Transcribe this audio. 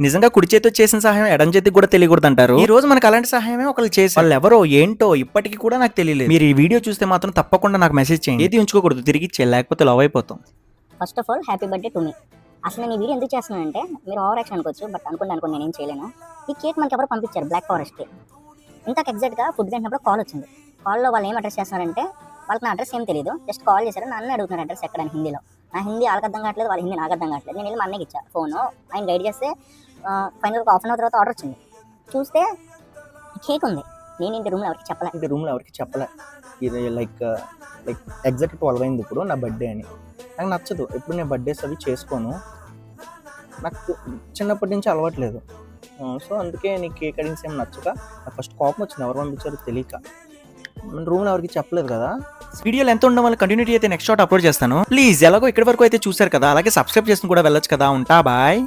నిజంగా కుడి చేతితో చేసిన సహాయం ఎడం చేతికి కూడా తెలియకూడదు అంటారు. ఈ రోజు మనకు అలాంటి సహాయమే ఒకళ్ళు చేసి వాళ్ళు ఎవరో ఏంటో ఇప్పటికీ కూడా నాకు తెలియలేదు. మీరు ఈ వీడియో చూస్తే మాత్రం తప్పకుండా నాకు మెసేజ్ చేయండి. ఏది ఉంచుకోకూడదు, తిరిగి ఇచ్చే, లేకపోతే లవ్ అయిపోతాం. First of all happy birthday to me. అసలు నేను ఈ వీడియో ఎందుకు చేస్తున్నానంటే మీరు ఓవర్ యాక్షన్ అనుకోవచ్చు, బట్ అనుకోండి నేనేం చేయలేను. ఈ కేక్ మనకి ఎవరు పంపించారు, బ్లాక్ ఫారెస్ట్ కేక్. ఇంతకు ఎగ్జాక్ట్గా ఫుడ్ తింటున్నప్పుడు కాల్ వచ్చింది. కాల్లో వాళ్ళు ఏం అడ్రస్ చేస్తున్నారంటే వాళ్ళకి నా అడ్రస్ ఏం తెలియదు, జస్ట్ కాల్ చేశారు, నన్ను అడుగుతున్నారు అడ్రస్ ఎక్కడ అని హిందీలో. నా హిందీ వాళ్ళకి అర్థం కావట్లేదు, వాళ్ళ హిందీ నాకు అర్థం కావట్లేదు. నేను వెళ్ళి మా అన్నయ్యకి ఇచ్చా ఫోను, ఆయన గైడ్ చేస్తే ఫైనల్ హాఫ్ అన్ అవర్ తర్వాత ఆర్డర్ వచ్చింది. చూస్తే కేక్ ఉంది. నేను ఇంటి రూమ్లో ఎవరికి చెప్పలే. ఇది లైక్ ఎగ్జాక్ట్ 12 అయింది ఇప్పుడు నా బర్త్డే అని. నాకు నచ్చదు, ఎప్పుడు నేను బర్త్డేస్ అవి చేసుకోను, నాకు చిన్నప్పటి నుంచి అలవాట్లేదు. సో అందుకే నీకు కేక్ కటింగ్స్ ఏం నచ్చక నాకు ఫస్ట్ కోపం వచ్చింది, ఎవరు పంపించారో తెలియక. రూమ్లో ఎవరికి చెప్పలేదు కదా. వీడియోలు ఎంత ఉండడం వల్ల కంటిన్యూటీ అయితే నెక్స్ట్ షాట్ అప్లోడ్ చేస్తాను. ప్లీజ్ ఎలాగో ఇక్కడి వరకు అయితే చూసారు కదా, అలాగే సబ్స్క్రైబ్ చేసుకుని కూడా వెళ్ళొచ్చు కదా. ఉంటా, బాయ్.